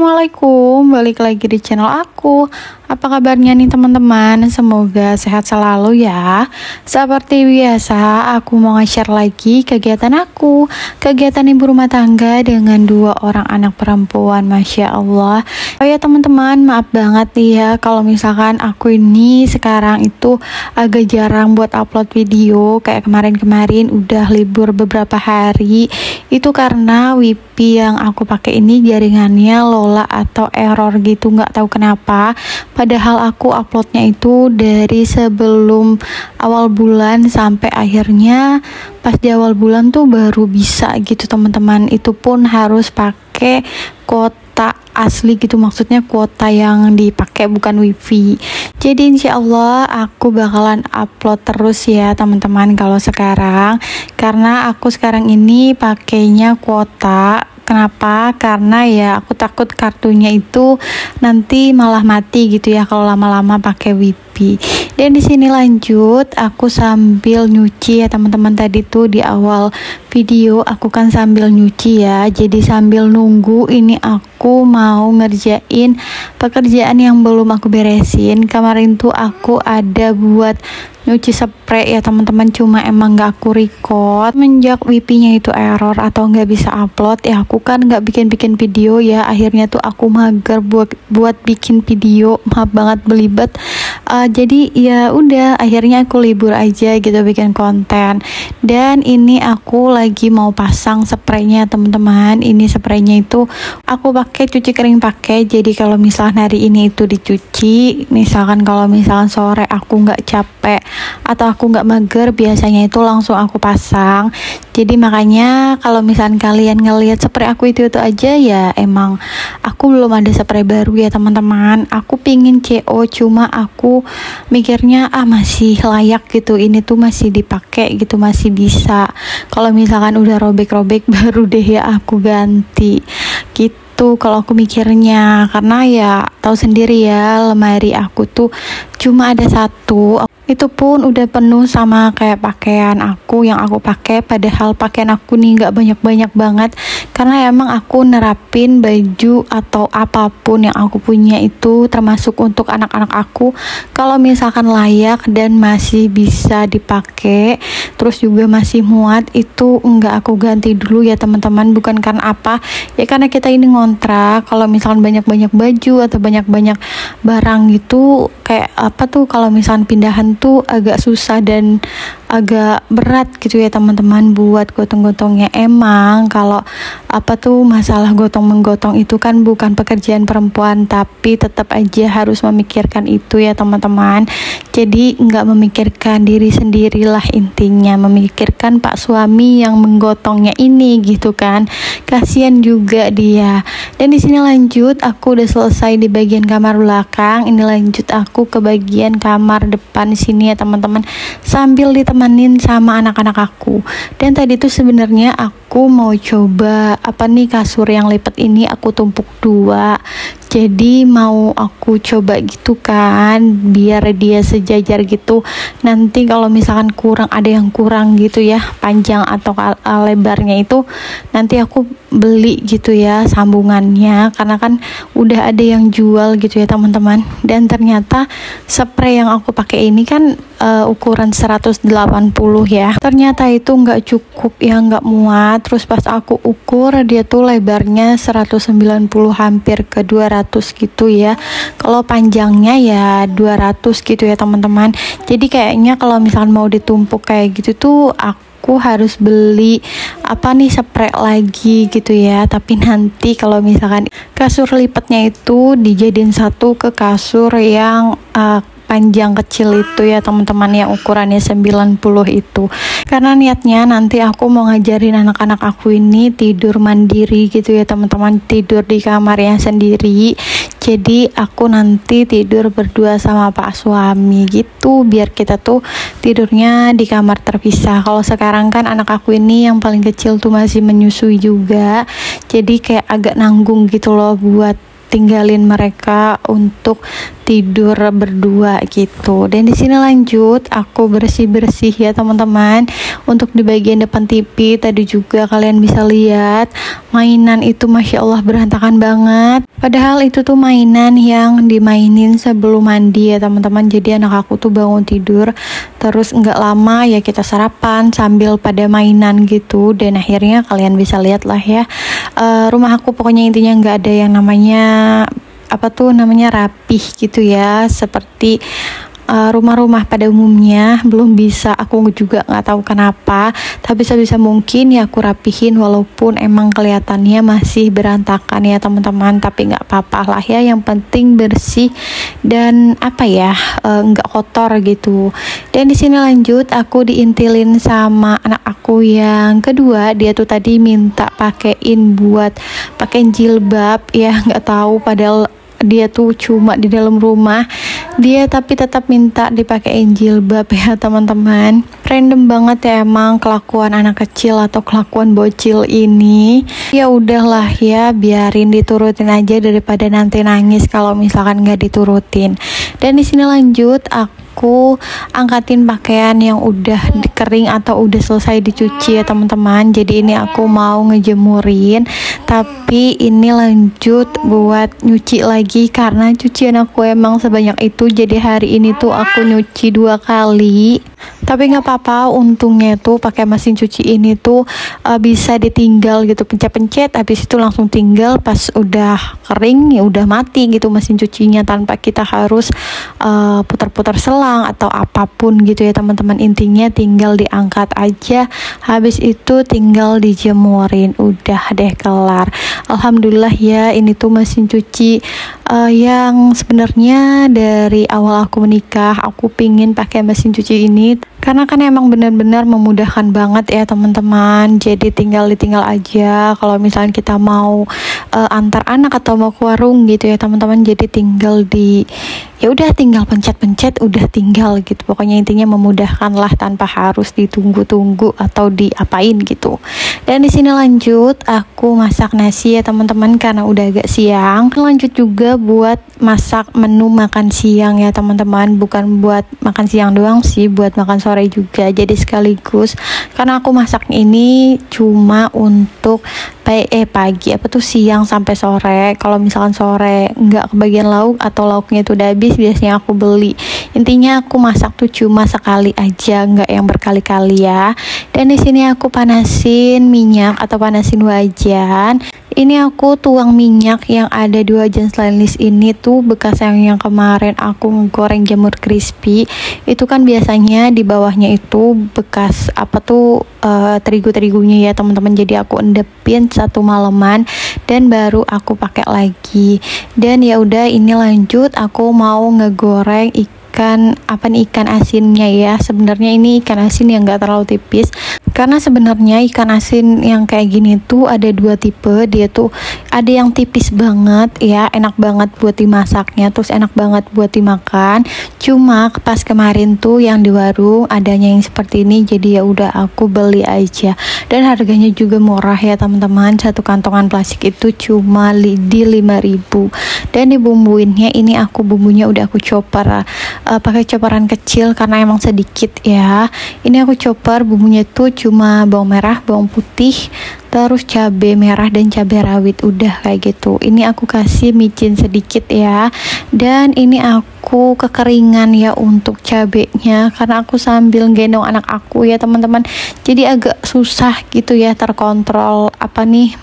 Assalamualaikum, balik lagi di channel aku. Apa kabarnya nih teman-teman? Semoga sehat selalu ya. Seperti biasa, aku mau nge-share lagi kegiatan aku. Kegiatan ibu rumah tangga dengan 2 orang anak perempuan, Masya Allah. Oh ya teman-teman, maaf banget nih ya kalau misalkan aku ini sekarang itu agak jarang buat upload video. Kayak kemarin-kemarin udah libur beberapa hari. Itu karena wifi yang aku pakai ini jaringannya lola atau error gitu, nggak tahu kenapa. Padahal aku uploadnya itu dari sebelum awal bulan sampai akhirnya pas di awal bulan tuh baru bisa gitu teman-teman. Itu pun harus pakai kuota asli gitu, maksudnya kuota yang dipakai bukan wifi. Jadi insya Allah aku bakalan upload terus ya teman-teman kalau sekarang, karena aku sekarang ini pakainya kuota. Kenapa? Karena ya aku takut kartunya itu nanti malah mati gitu ya kalau lama-lama pakai wifi. Dan di sini lanjut aku sambil nyuci ya teman-teman. Tadi tuh di awal video aku kan sambil nyuci ya. Jadi sambil nunggu ini aku mau ngerjain pekerjaan yang belum aku beresin. Kemarin tuh aku ada buat nyuci spray ya teman-teman, cuma emang gak aku record menjak wifi-nya itu error atau nggak bisa upload ya. Aku kan nggak bikin video ya, akhirnya tuh aku mager buat bikin video, maaf banget belibet. Jadi ya udah akhirnya aku libur aja gitu bikin konten. Dan ini aku lagi mau pasang spraynya teman-teman. Ini spraynya itu aku pakai cuci kering pakai, jadi kalau misalnya hari ini itu dicuci, misalkan kalau misalkan sore aku nggak capek atau aku nggak mager, biasanya itu langsung aku pasang. Jadi makanya kalau misalkan kalian ngelihat spray aku itu aja ya, emang aku belum ada spray baru ya teman-teman. Aku pingin CO, cuma aku mikirnya masih layak gitu, ini tuh masih dipakai gitu, masih bisa. Kalau misalkan udah robek-robek baru deh ya aku ganti gitu kalau aku mikirnya. Karena ya tahu sendiri ya, lemari aku tuh cuma ada satu, itu pun udah penuh sama kayak pakaian aku yang aku pakai. Padahal pakaian aku nih nggak banyak-banyak banget, karena emang aku nerapin baju atau apapun yang aku punya itu termasuk untuk anak-anak aku, kalau misalkan layak dan masih bisa dipakai terus juga masih muat, itu enggak aku ganti dulu ya teman-teman. Bukan karena apa ya, karena kita ini ngontrak. Kalau misalkan banyak-banyak baju atau banyak-banyak barang gitu, kayak apa tuh, kalau misalkan pindahan tuh agak susah dan agak berat gitu ya teman-teman buat gotong-gotongnya. Emang kalau apa tuh masalah gotong-menggotong itu kan bukan pekerjaan perempuan, tapi tetap aja harus memikirkan itu ya teman-teman. Jadi nggak memikirkan diri sendirilah, intinya memikirkan pak suami yang menggotongnya ini gitu kan, kasihan juga dia. Dan di sini lanjut aku udah selesai di bagian kamar belakang, ini lanjut aku ke bagian kamar depan sini ya teman-teman, sambil ditemenin sama anak-anak aku. Dan tadi tuh sebenarnya aku mau coba apa nih, kasur yang lipat ini aku tumpuk 2. Jadi mau aku coba gitu kan, biar dia sejajar gitu. Nanti kalau misalkan kurang, ada yang kurang gitu ya panjang atau lebarnya, itu nanti aku beli gitu ya sambungannya, karena kan udah ada yang jual gitu ya teman-teman. Dan ternyata spray yang aku pakai ini kan ukuran 180 ya, ternyata itu nggak cukup ya, nggak muat. Terus pas aku ukur, dia tuh lebarnya 190 hampir ke 200 gitu ya, kalau panjangnya ya 200 gitu ya teman-teman. Jadi kayaknya kalau misalkan mau ditumpuk kayak gitu tuh aku harus beli apa nih, spray lagi gitu ya. Tapi nanti kalau misalkan kasur lipatnya itu dijadiin satu ke kasur yang panjang kecil itu ya teman-teman, yang ukurannya 90 itu. Karena niatnya nanti aku mau ngajarin anak-anak aku ini tidur mandiri gitu ya teman-teman, tidur di kamarnya sendiri. Jadi aku nanti tidur berdua sama pak suami gitu, biar kita tuh tidurnya di kamar terpisah. Kalau sekarang kan anak aku ini yang paling kecil tuh masih menyusui juga, jadi kayak agak nanggung gitu loh buat tinggalin mereka untuk tidur berdua gitu. Dan di sini lanjut aku bersih-bersih ya teman-teman. Untuk di bagian depan TV tadi juga kalian bisa lihat mainan itu masya Allah berantakan banget. Padahal itu tuh mainan yang dimainin sebelum mandi ya teman-teman. Jadi anak aku tuh bangun tidur, terus nggak lama ya kita sarapan sambil pada mainan gitu. Dan akhirnya kalian bisa lihat lah ya, rumah aku pokoknya intinya nggak ada yang namanya rapih gitu ya, seperti rumah-rumah pada umumnya. Belum bisa, aku juga nggak tahu kenapa, tapi sebisa mungkin ya aku rapihin walaupun emang kelihatannya masih berantakan ya teman-teman. Tapi nggak apa-apa lah ya, yang penting bersih dan nggak kotor gitu. Dan di sini lanjut aku diintilin sama anak aku yang kedua. Dia tuh tadi minta pakein jilbab ya, nggak tahu padahal dia tuh cuma di dalam rumah, dia tapi tetap minta dipakein jilbab ya teman-teman. Random banget ya emang kelakuan anak kecil atau kelakuan bocil ini. Ya udahlah ya, biarin diturutin aja daripada nanti nangis kalau misalkan nggak diturutin. Dan di sini lanjut aku angkatin pakaian yang udah kering atau udah selesai dicuci ya teman-teman. Jadi ini aku mau ngejemurin, tapi ini lanjut buat nyuci lagi karena cucian aku emang sebanyak itu. Jadi hari ini tuh aku nyuci 2 kali. Tapi nggak apa-apa, untungnya tuh pakai mesin cuci ini tuh bisa ditinggal gitu, pencet-pencet habis itu langsung tinggal. Pas udah kering ya udah mati gitu mesin cucinya, tanpa kita harus putar-putar selang atau apapun gitu ya teman-teman. Intinya tinggal diangkat aja, habis itu tinggal dijemurin, udah deh kelar. Alhamdulillah ya, ini tuh mesin cuci yang sebenarnya dari awal aku menikah aku pingin pakai mesin cuci ini karena kan emang benar-benar memudahkan banget ya teman-teman. Jadi tinggal aja kalau misalnya kita mau antar anak atau mau ke warung gitu ya teman-teman. Jadi tinggal tinggal pencet-pencet udah tinggal gitu. Pokoknya intinya memudahkan lah tanpa harus ditunggu-tunggu atau diapain gitu. Dan di sini lanjut aku masak nasi ya teman-teman karena udah agak siang. Lanjut juga buat masak menu makan siang ya teman-teman. Bukan buat makan siang doang sih, buat makan sore juga. Jadi sekaligus karena aku masak ini cuma untuk siang sampai sore. Kalau misalkan sore nggak kebagian lauk atau lauknya itu udah habis, biasanya aku beli. Intinya aku masak tuh cuma sekali aja, nggak yang berkali-kali ya. Dan di sini aku panasin minyak atau panasin wajan. Ini aku tuang minyak yang ada di wajan stainless ini tuh bekas yang kemarin aku goreng jamur crispy. Itu kan biasanya di bawahnya itu bekas terigu-terigunya ya teman-teman. Jadi aku endepin 1 malaman dan baru aku pakai lagi. Dan ya udah, ini lanjut aku mau ngegoreng ikan asinnya ya. Sebenarnya ini ikan asin yang gak terlalu tipis, karena sebenarnya ikan asin yang kayak gini tuh ada 2 tipe. Dia tuh ada yang tipis banget ya, enak banget buat dimasaknya, terus enak banget buat dimakan. Cuma pas kemarin tuh yang di warung adanya yang seperti ini, jadi ya udah aku beli aja. Dan harganya juga murah ya teman-teman, 1 kantongan plastik itu cuma di 5.000. Dan dibumbuinnya ini aku bumbunya udah aku chopper pakai chopperan kecil karena emang sedikit ya. Ini aku chopper bumbunya tuh cuma bawang merah, bawang putih, terus cabai merah dan cabai rawit, udah kayak gitu. Ini aku kasih micin sedikit ya. Dan ini aku kekeringan ya untuk cabenya karena aku sambil gendong anak aku ya teman-teman. Jadi agak susah gitu ya terkontrol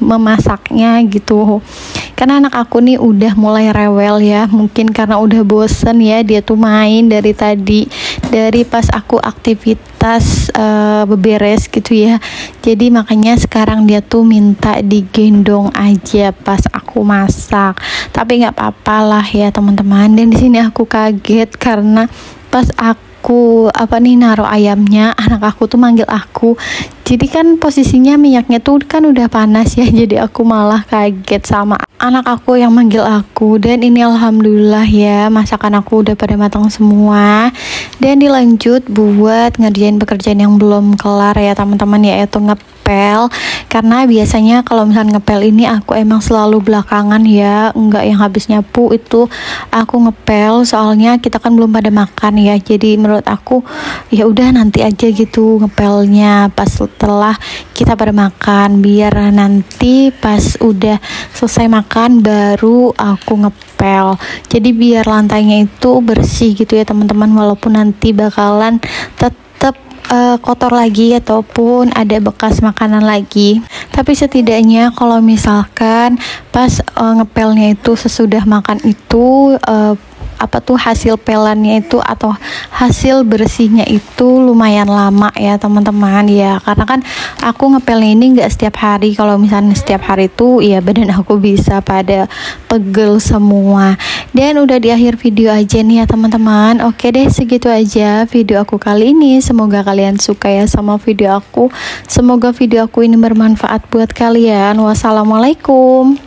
memasaknya gitu. Karena anak aku nih udah mulai rewel ya, mungkin karena udah bosen ya, dia tuh main dari tadi, dari pas aku aktivitas beberes gitu ya. Jadi makanya sekarang dia tuh minta digendong aja pas aku masak. Tapi nggak apa-apa lah ya teman-teman. Dan di sini aku kaget karena pas aku naruh ayamnya, anak aku tuh manggil aku. Jadi kan posisinya minyaknya tuh kan udah panas ya, jadi aku malah kaget sama anak aku yang manggil aku. Dan ini alhamdulillah ya, masakan aku udah pada matang semua. Dan dilanjut buat ngerjain pekerjaan yang belum kelar ya teman-teman, yaitu ngepel ngepel, karena biasanya kalau misalnya ngepel ini aku emang selalu belakangan ya, enggak yang habis nyapu itu aku ngepel, soalnya kita kan belum pada makan ya, jadi menurut aku ya udah nanti aja gitu ngepelnya pas setelah kita pada makan, biar nanti pas udah selesai makan baru aku ngepel, jadi biar lantainya itu bersih gitu ya teman-teman, walaupun nanti bakalan tetap kotor lagi ataupun ada bekas makanan lagi, tapi setidaknya kalau misalkan pas ngepelnya itu sesudah makan itu hasil pelannya itu atau hasil bersihnya itu lumayan lama ya teman-teman ya, karena kan aku ngepelnya ini nggak setiap hari. Kalau misalnya setiap hari itu ya badan aku bisa pada pegel semua. Dan udah di akhir video aja nih ya teman-teman. Oke deh, segitu aja video aku kali ini, semoga kalian suka ya sama video aku, semoga video aku ini bermanfaat buat kalian. Wassalamualaikum.